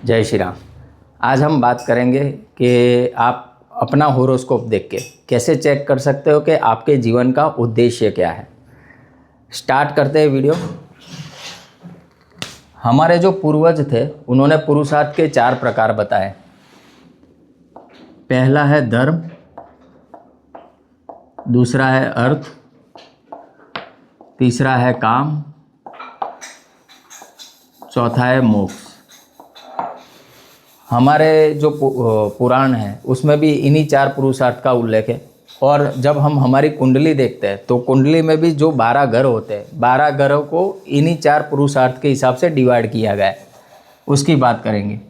जय श्री राम। आज हम बात करेंगे कि आप अपना होरोस्कोप देख के कैसे चेक कर सकते हो कि आपके जीवन का उद्देश्य क्या है। स्टार्ट करते हैं वीडियो। हमारे जो पूर्वज थे उन्होंने पुरुषार्थ के 4 प्रकार बताए। पहला है धर्म, दूसरा है अर्थ, तीसरा है काम, चौथा है मोक्ष। हमारे जो पुराण है उसमें भी इन्हीं 4 पुरुषार्थ का उल्लेख है। और जब हम हमारी कुंडली देखते हैं तो कुंडली में भी जो 12 ग्रह होते हैं, 12 ग्रहों को इन्हीं 4 पुरुषार्थ के हिसाब से डिवाइड किया गया है, उसकी बात करेंगे।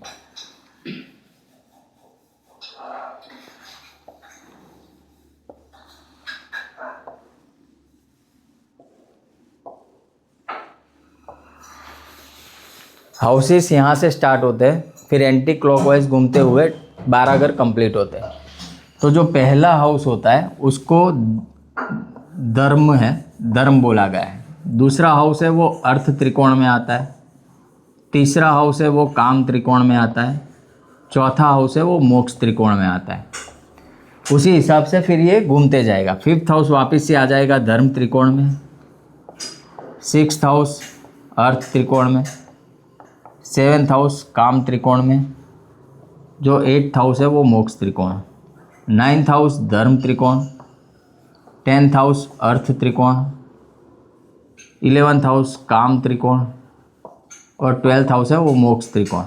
हाउसेस यहाँ से स्टार्ट होते हैं, फिर एंटी क्लॉकवाइज घूमते हुए 12 घर कंप्लीट होते हैं। तो जो पहला हाउस होता है उसको धर्म है, धर्म बोला गया है। दूसरा हाउस है वो अर्थ त्रिकोण में आता है। तीसरा हाउस है वो काम त्रिकोण में आता है। चौथा हाउस है वो मोक्ष त्रिकोण में आता है। उसी हिसाब से फिर ये घूमते जाएगा। 5th हाउस वापस से आ जाएगा धर्म त्रिकोण में, 6th हाउस अर्थ त्रिकोण में, 7th हाउस काम त्रिकोण में, जो 8th हाउस है वो मोक्ष त्रिकोण, 9th हाउस धर्म त्रिकोण, 10th हाउस अर्थ त्रिकोण, 11th हाउस काम त्रिकोण और 12th हाउस है वो मोक्ष त्रिकोण।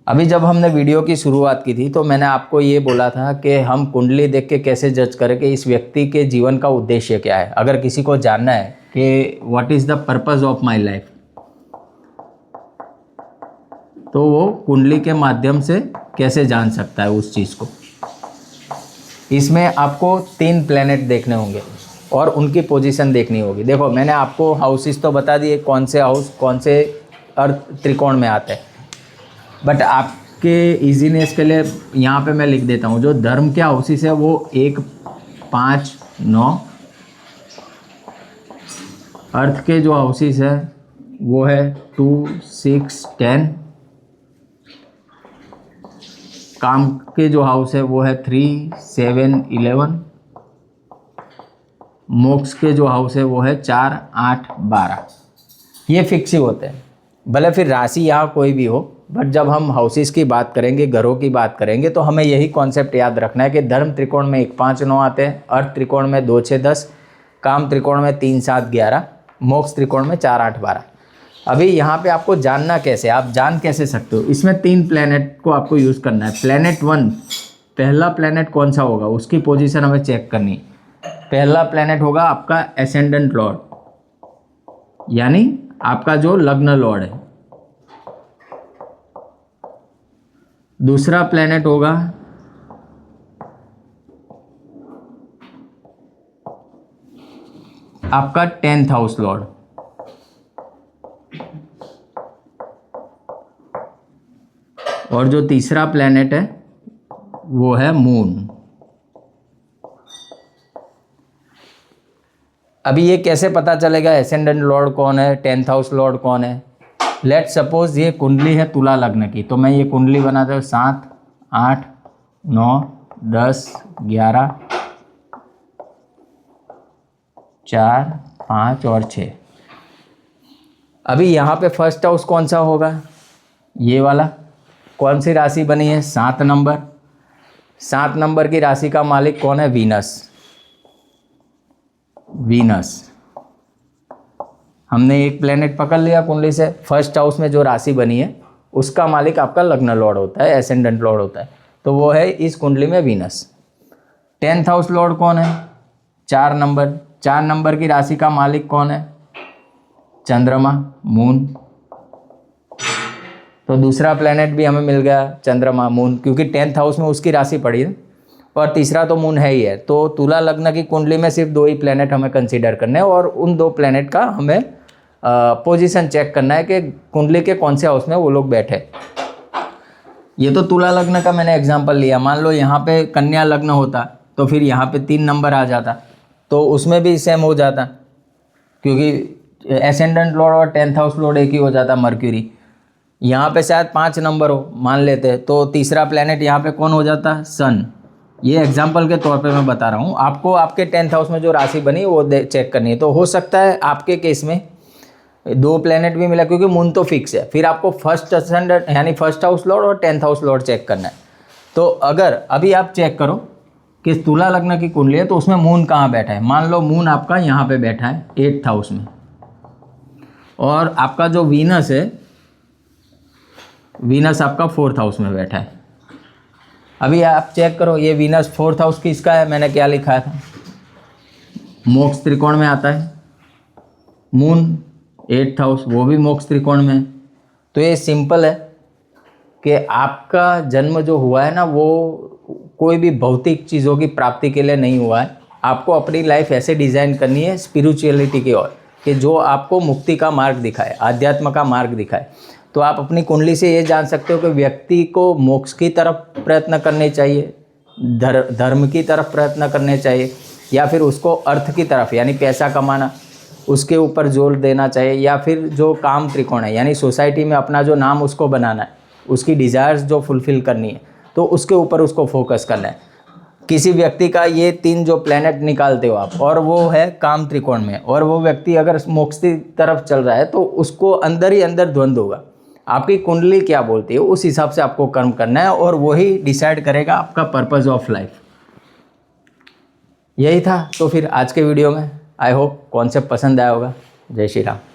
अभी जब हमने वीडियो की शुरुआत की थी तो मैंने आपको ये बोला था कि हम कुंडली देख के कैसे जज करें कि इस व्यक्ति के जीवन का उद्देश्य क्या है। अगर किसी को जानना है कि what is the purpose of my life, तो वो कुंडली के माध्यम से कैसे जान सकता है उस चीज़ को। इसमें आपको 3 प्लैनेट देखने होंगे और उनकी पोजीशन देखनी होगी। देखो, मैंने आपको हाउसेस तो बता दिए, कौन से हाउस कौन से अर्थ त्रिकोण में आते हैं, बट आपके इजीनेस के लिए यहाँ पे मैं लिख देता हूँ। जो धर्म के हाउसेस है वो 1, 5, 9। अर्थ के जो हाउसेस है वो है 2, 6, 10। काम के जो हाउस है वो है 3, 7, 11। मोक्ष के जो हाउस है वो है 4, 8, 12। ये फिक्स ही होते हैं, भले फिर राशि यहाँ कोई भी हो, बट जब हम हाउसेस की बात करेंगे, घरों की बात करेंगे, तो हमें यही कॉन्सेप्ट याद रखना है कि धर्म त्रिकोण में 1, 5, 9 आते हैं, अर्थ त्रिकोण में 2, 6, 10, काम त्रिकोण में 3, 7, 11, मोक्ष त्रिकोण में 4, 8, 12। अभी यहाँ पे आपको जानना कैसे, आप जान कैसे सकते हो, इसमें 3 प्लैनेट को आपको यूज़ करना है। प्लैनेट 1, पहला प्लैनेट कौन सा होगा उसकी पोजीशन हमें चेक करनी। पहला प्लैनेट होगा आपका एसेंडेंट लॉर्ड, यानी आपका जो लग्न लॉर्ड है। दूसरा प्लैनेट होगा आपका 10th हाउस लॉर्ड। और जो तीसरा प्लैनेट है वो है मून। अभी ये कैसे पता चलेगा एसेंडेंट लॉर्ड कौन है, 10th हाउस लॉर्ड कौन है। लेट सपोज ये कुंडली है तुला लग्न की, तो मैं ये कुंडली बनाता हूँ 7, 8, 9, 10, 11, 4, 5 और 6। अभी यहाँ पे फर्स्ट हाउस कौन सा होगा, ये वाला। कौन सी राशि बनी है, 7 नंबर। 7 नंबर की राशि का मालिक कौन है, वीनस। वीनस हमने एक प्लेनेट पकड़ लिया कुंडली से। फर्स्ट हाउस में जो राशि बनी है उसका मालिक आपका लग्न लॉर्ड होता है, एसेंडेंट लॉर्ड होता है, तो वो है इस कुंडली में वीनस। 10th हाउस लॉर्ड कौन है, 4 नंबर। 4 नंबर की राशि का मालिक कौन है, चंद्रमा, मून। तो दूसरा प्लेनेट भी हमें मिल गया, चंद्रमा, मून, क्योंकि 10th हाउस में उसकी राशि पड़ी है। और तीसरा तो मून है ही है। तो तुला लग्न की कुंडली में सिर्फ 2 ही प्लेनेट हमें कंसीडर करने हैं और उन 2 प्लेनेट का हमें पोजीशन चेक करना है कि कुंडली के कौन से हाउस में वो लोग बैठे। ये तो तुला लग्न का मैंने एग्जांपल लिया। मान लो यहाँ पे कन्या लग्न होता तो फिर यहाँ पे 3 नंबर आ जाता, तो उसमें भी सेम हो जाता, क्योंकि एसेंडेंट लॉर्ड और 10th हाउस लॉर्ड एक ही हो जाता, मर्क्यूरी। यहाँ पे शायद 5 नंबर हो मान लेते हैं, तो तीसरा प्लेनेट यहाँ पे कौन हो जाता है? सन। ये एग्जाम्पल के तौर पे मैं बता रहा हूँ आपको, आपके 10th हाउस में जो राशि बनी वो चेक करनी है। तो हो सकता है आपके केस में 2 प्लेनेट भी मिला, क्योंकि मून तो फिक्स है। फिर आपको फर्स्ट असेंडेंट यानी फर्स्ट हाउस लॉर्ड और 10th हाउस लॉर्ड चेक करना है। तो अगर अभी आप चेक करो कि तुला लग्न की कुंडली है तो उसमें मून कहाँ बैठा है। मान लो मून आपका यहाँ पे बैठा है 8th हाउस में, और आपका जो वीनस है, वीनस आपका 4th हाउस में बैठा है। अभी आप चेक करो ये वीनस 4th हाउस किसका है, मैंने क्या लिखा था? मोक्ष त्रिकोण में आता है। मून 8th हाउस वो भी मोक्ष त्रिकोण में है। तो ये सिंपल है कि आपका जन्म जो हुआ है ना, वो कोई भी भौतिक चीज़ों की प्राप्ति के लिए नहीं हुआ है। आपको अपनी लाइफ ऐसे डिज़ाइन करनी है स्पिरिचुअलिटी की ओर, कि जो आपको मुक्ति का मार्ग दिखाए, आध्यात्म का मार्ग दिखाए। तो आप अपनी कुंडली से ये जान सकते हो कि व्यक्ति को मोक्ष की तरफ प्रयत्न करने चाहिए, धर्म की तरफ प्रयत्न करने चाहिए, या फिर उसको अर्थ की तरफ यानी पैसा कमाना उसके ऊपर जोर देना चाहिए, या फिर जो काम त्रिकोण है यानी सोसाइटी में अपना जो नाम उसको बनाना है, उसकी डिज़ायर्स जो फुलफ़िल करनी है, तो उसके ऊपर उसको फोकस करना है। किसी व्यक्ति का ये 3 जो प्लेनेट निकालते हो आप, और वो है काम त्रिकोण में, और वो व्यक्ति अगर मोक्ष की तरफ चल रहा है तो उसको अंदर ही अंदर द्वंद्व होगा। आपकी कुंडली क्या बोलती है उस हिसाब से आपको कर्म करना है, और वही डिसाइड करेगा आपका पर्पस ऑफ लाइफ। यही था तो फिर आज के वीडियो में। आई होप कॉन्सेप्ट पसंद आया होगा। जय श्री राम।